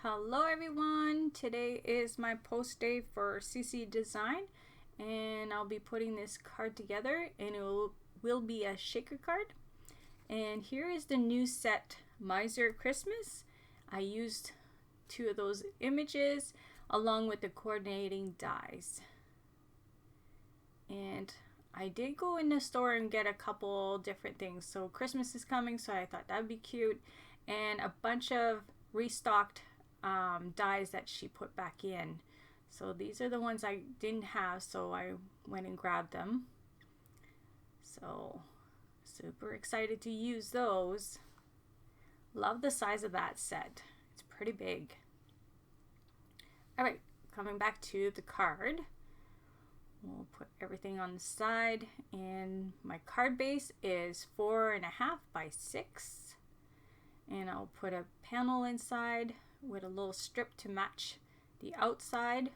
Hello everyone, today is my post day for CC Design and I'll be putting this card together and it will be a shaker card. And here is the new set, Miser Christmas. I used two of those images along with the coordinating dies. And I did go in the store and get a couple different things. So Christmas is coming, so I thought that would be cute. And a bunch of restocked dies that she put back in. So these are the ones I didn't have, so I went and grabbed them. So super excited to use those. Love the size of that set. It's pretty big. Alright, coming back to the card. We'll put everything on the side, and my card base is 4.5 by 6. And I'll put a panel inside with a little strip to match the outside.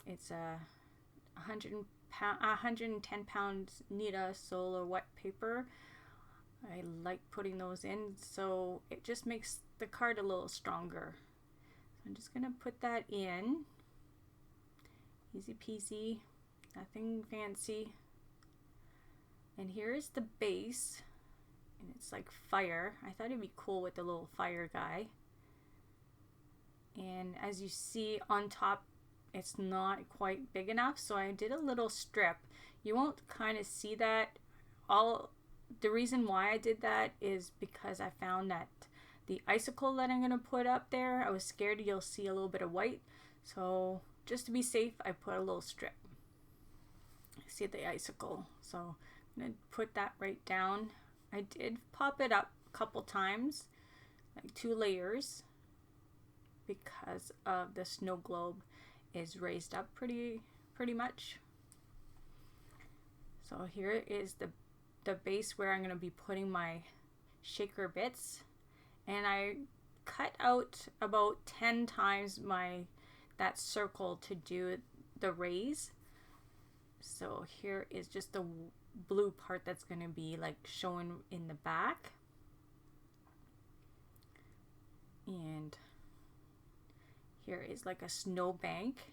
It's a 110 pounds Nita solar wet paper. I like putting those in, so it just makes the card a little stronger. So I'm just gonna put that in. Easy peasy, nothing fancy. And here is the base, and it's like fire. I thought it'd be cool with the little fire guy. And as you see on top, it's not quite big enough, so I did a little strip. You won't kind of see that. The reason why I did that is because I found that the icicle that I'm gonna put up there, I was scared you'll see a little bit of white, so just to be safe, I put a little strip. See the icicle, so I'm gonna put that right down. I did pop it up a couple times, like 2 layers, because of the snow globe is raised up pretty much. So here is the base where I'm gonna be putting my shaker bits, and I cut out about 10 times that circle to do the raise. So here is just the blue part that's going to be like showing in the back. And here is like a snowbank.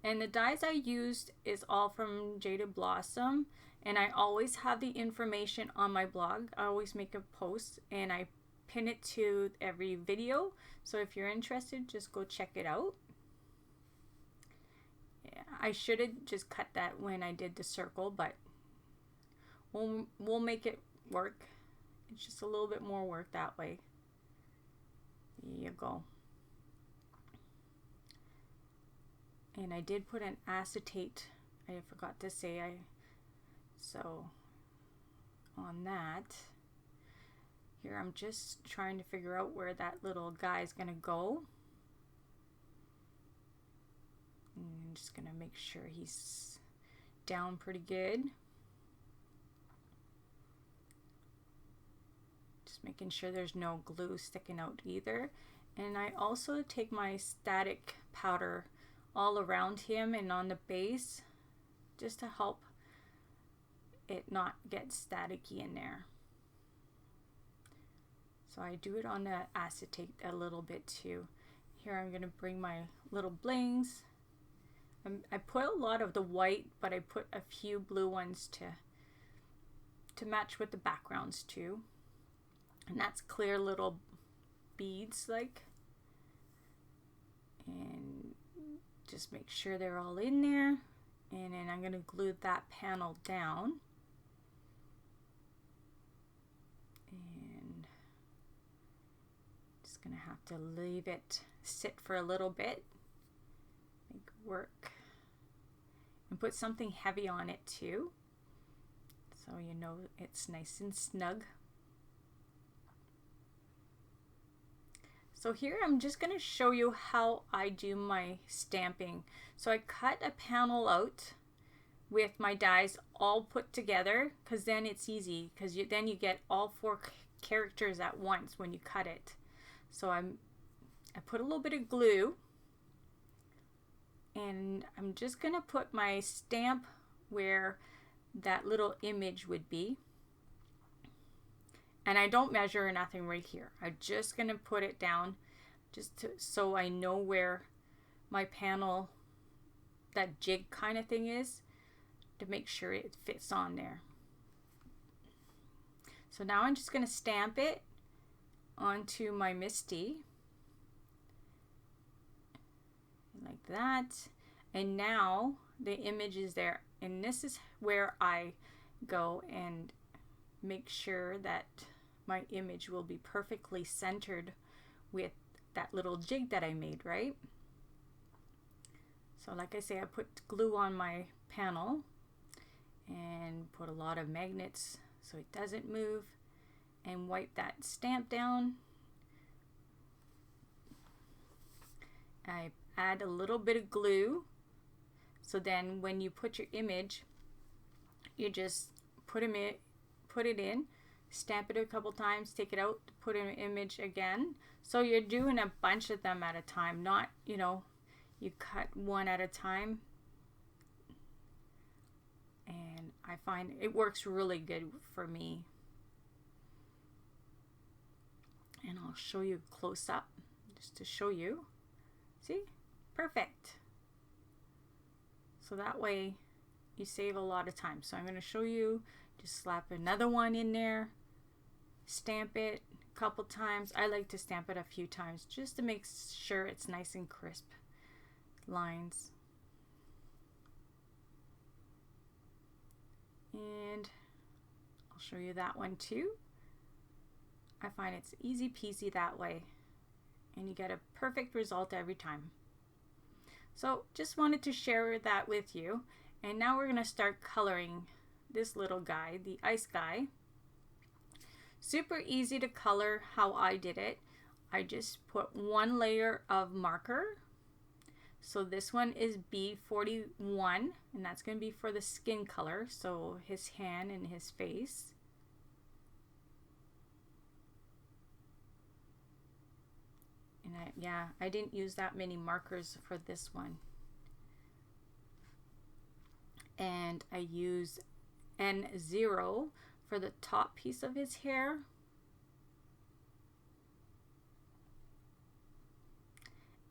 And the dies I used is all from Jaded Blossom, and I always have the information on my blog. I always make a post and I pin it to every video, so if you're interested, just go check it out. I should have just cut that when I did the circle, but we'll make it work. It's just a little bit more work that way. There you go. And I did put an acetate, I forgot to say, so on that, here I'm just trying to figure out where that little guy is gonna go. I'm just gonna make sure he's down pretty good. Just making sure there's no glue sticking out either. And I also take my static powder all around him and on the base, just to help it not get staticky in there. So I do it on the acetate a little bit too. Here I'm gonna bring my little blings. I put a lot of the white, but I put a few blue ones to match with the backgrounds too. And that's clear little beads like. And just make sure they're all in there. And then I'm gonna glue that panel down. And just gonna have to leave it sit for a little bit. Make it work. And put something heavy on it too, so you know it's nice and snug. So here I'm just going to show you how I do my stamping. So I cut a panel out with my dies all put together, because then it's easy, because then you get all 4 characters at once when you cut it. So I put a little bit of glue, and I'm just gonna put my stamp where that little image would be, And I don't measure nothing right here. I'm just going to put it down so I know where my panel, that jig kind of thing is, to make sure it fits on there. So now I'm just going to stamp it onto my Misty like that. And now the image is there. And this is where I go and make sure that my image will be perfectly centered with that little jig that I made, right? So like I say, I put glue on my panel and put a lot of magnets so it doesn't move, and wipe that stamp down. I add a little bit of glue, so then when you put your image, you just put it in, stamp it a couple times, take it out, put in an image again. So you're doing a bunch of them at a time, not, you know, you cut one at a time. And I find it works really good for me. And I'll show you close up just to show you. See? Perfect. So that way you save a lot of time. So I'm going to show you, just slap another one in there, stamp it a couple times. I like to stamp it a few times just to make sure it's nice and crisp lines. And I'll show you that one too. I find it's easy peasy that way, and you get a perfect result every time. So just wanted to share that with you. And now we're going to start coloring this little guy, the ice guy. Super easy to color how I did it. I just put one layer of marker. So this one is B41, and that's going to be for the skin color, so his hand and his face. And I didn't use that many markers for this one. And I use N0 for the top piece of his hair.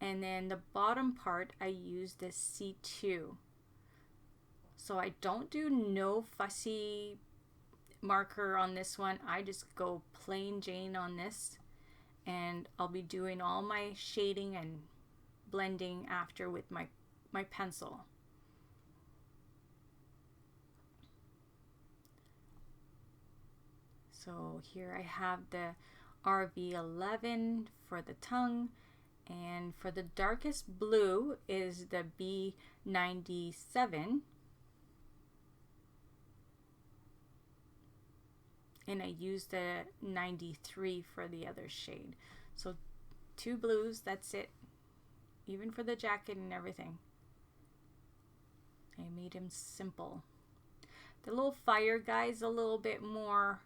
And then the bottom part, I use this C2. So I don't do no fussy marker on this one. I just go plain Jane on this. And I'll be doing all my shading and blending after with my pencil. So here I have the RV11 for the tongue. And for the darkest blue is the B97. And I use the 93 for the other shade. So 2 blues, that's it. Even for the jacket and everything. I made him simple. The little fire guy is a little bit more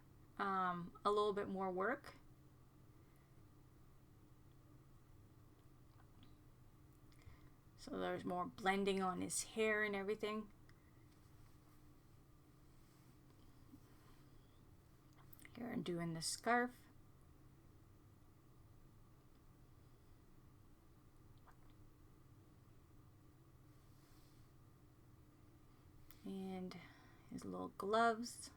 work. So there's more blending on his hair and everything. Here I'm doing the scarf. And his little gloves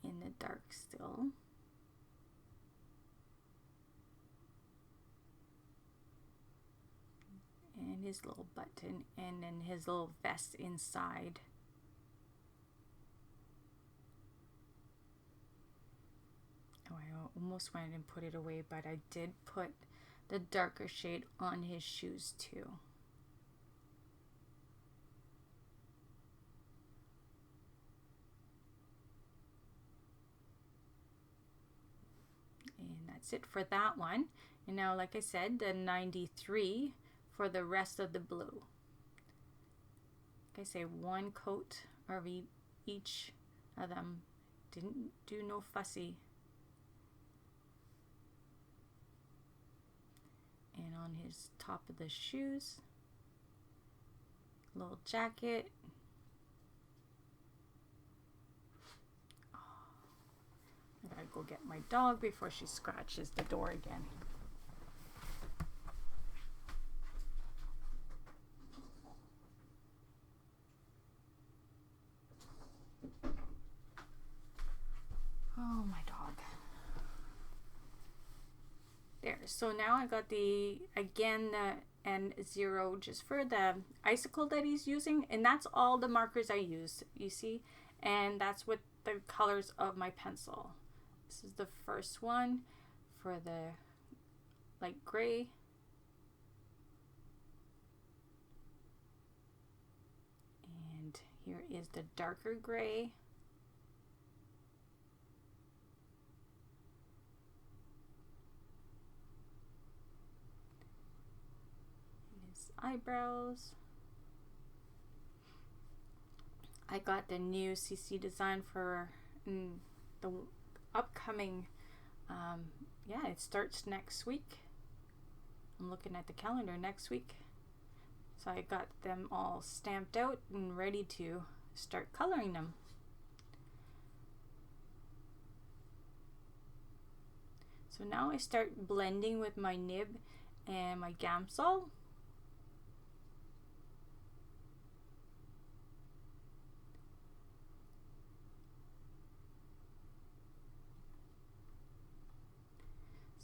in the dark still. And his little button, and then his little vest inside. Oh, I almost went and put it away, but I did put the darker shade on his shoes too. And that's it for that one. And now, like I said, the 93 for the rest of the blue. Like I say, one coat of each of them. Didn't do no fussy. And on his top of the shoes, little jacket. gotta go get my dog before she scratches the door again. Oh, my dog. There. So now I got the, again, the N0 just for the icicle that he's using. And that's all the markers I use, you see? And that's with the colors of my pencil. This is the first one for the light gray. And here is the darker gray. His eyebrows. I got the new CC design for the upcoming, yeah, it starts next week. I'm looking at the calendar next week. So I got them all stamped out and ready to start coloring them. So now I start blending with my nib and my Gamsol.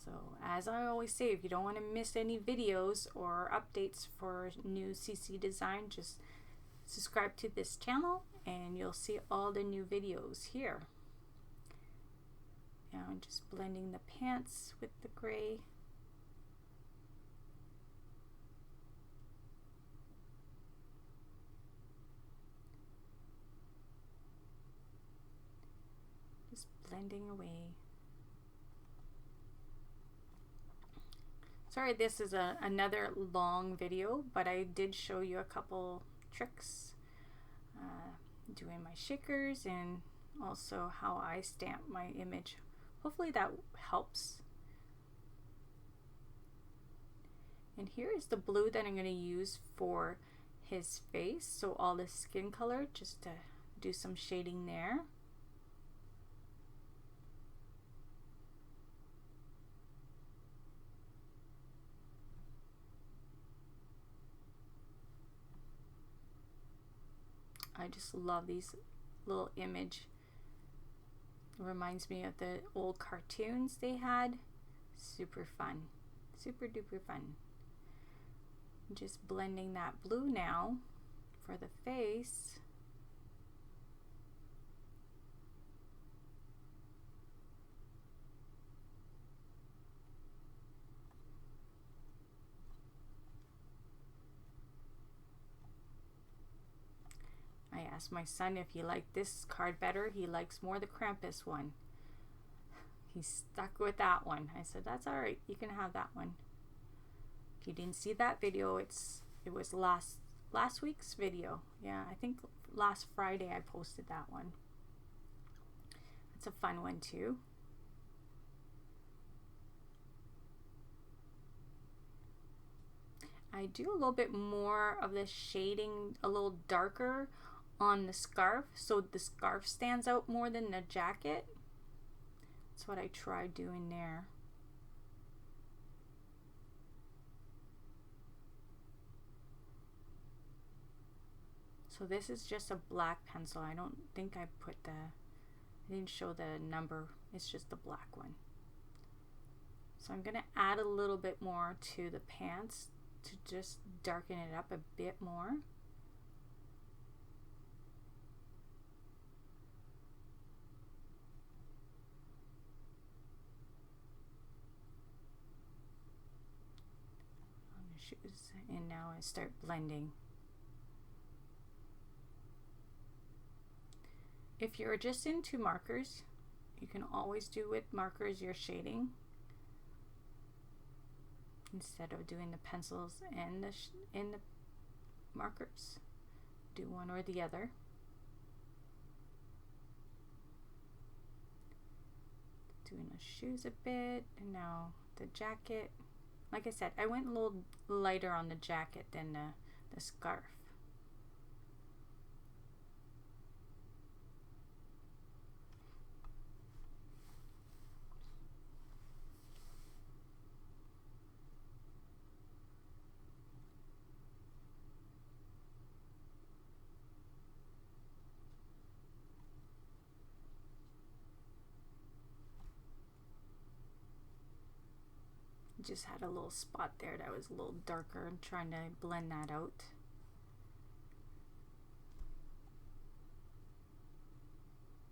So as I always say, if you don't want to miss any videos or updates for new CC design, just subscribe to this channel and you'll see all the new videos here. Now I'm just blending the pants with the gray. Just blending away. Sorry, this is another long video, but I did show you a couple tricks doing my shakers and also how I stamp my image. Hopefully that helps. And here is the blue that I'm going to use for his face, so all the skin color, just to do some shading there. I just love these little image. It reminds me of the old cartoons they had. Super fun. Super duper fun. Just blending that blue now for the face. I asked my son if he liked this card better. He likes more the Krampus one. He's stuck with that one. I said, that's alright, you can have that one. If you didn't see that video, it was last week's video. Yeah, I think last Friday I posted that one. It's a fun one too. I do a little bit more of the shading, a little darker on the scarf, so the scarf stands out more than the jacket. That's what I tried doing there. So this is just a black pencil. I don't think I didn't show the number. It's just the black one. So I'm gonna add a little bit more to the pants to just darken it up a bit more. On the shoes, and now I start blending. If you're just into markers, you can always do with markers your shading instead of doing the pencils and the markers. Do one or the other. Doing the shoes a bit, and now the jacket. Like I said, I went a little lighter on the jacket than the scarf. Just had a little spot there that was a little darker. I'm trying to blend that out.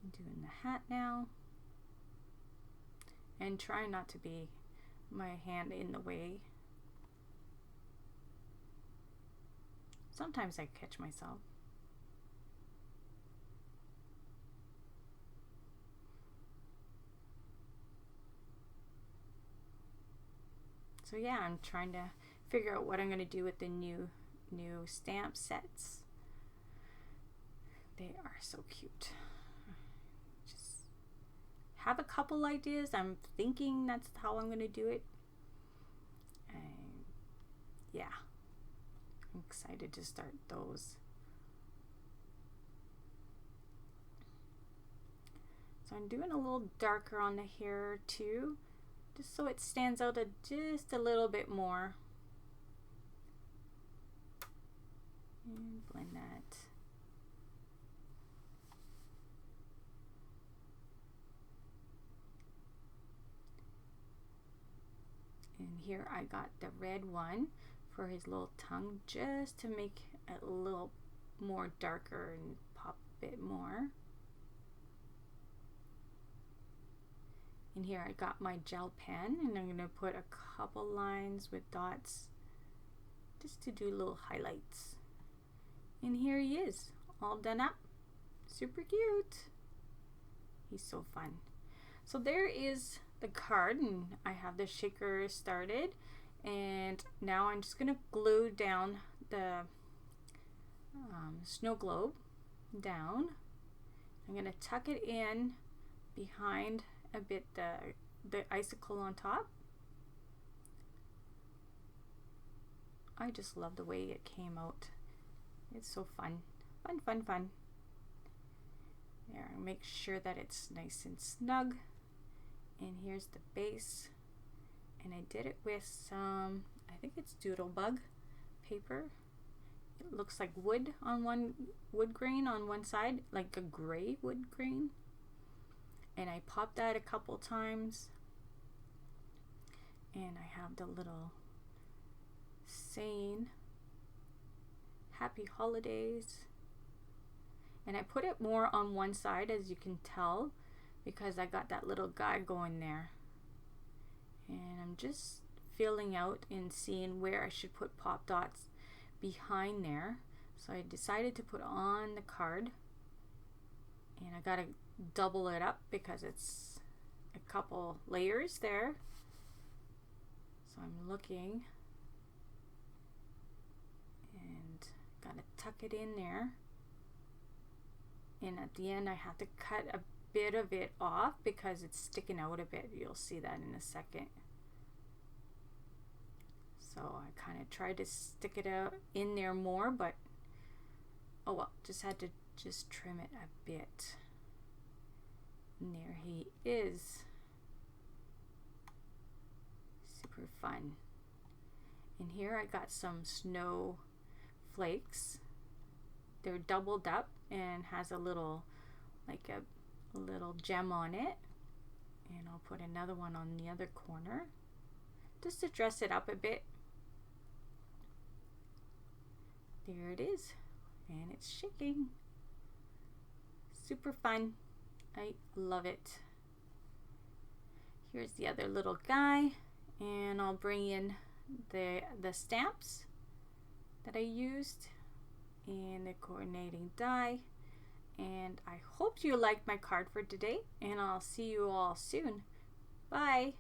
I'm doing the hat now. And trying not to be my hand in the way. Sometimes I catch myself. So yeah, I'm trying to figure out what I'm going to do with the new stamp sets. They are so cute. Just have a couple ideas. I'm thinking that's how I'm going to do it. And yeah, I'm excited to start those. So I'm doing a little darker on the hair too, just so it stands out just a little bit more. And blend that. And here I got the red one for his little tongue, just to make it a little more darker and pop a bit more. And here I got my gel pen, and I'm going to put a couple lines with dots just to do little highlights. And here he is, all done up. Super cute. He's so fun. So there is the card, and I have the shaker started, and now I'm just going to glue down the snow globe down. I'm going to tuck it in behind a bit the icicle on top. I just love the way it came out. It's so fun. Fun, fun, fun. There, make sure that it's nice and snug. And here's the base. And I did it with some, I think it's doodlebug paper. It looks like wood on one, wood grain on one side, like a gray wood grain. And I popped that a couple times. And I have the little saying, Happy Holidays. And I put it more on one side, as you can tell, because I got that little guy going there. And I'm just feeling out and seeing where I should put pop dots behind there. So I decided to put on the card. And I gotta double it up because it's a couple layers there. So I'm looking and gotta tuck it in there. And at the end I have to cut a bit of it off because it's sticking out a bit. You'll see that in a second. So I kind of tried to stick it out in there more, but oh well, just had to just trim it a bit. And there he is. Super fun. And here I got some snow flakes. They're doubled up and has a little, like a little gem on it. And I'll put another one on the other corner just to dress it up a bit. There it is. And it's shaking. Super fun. I love it. Here's the other little guy, and I'll bring in the stamps that I used and the coordinating die. And I hope you liked my card for today, and I'll see you all soon. Bye.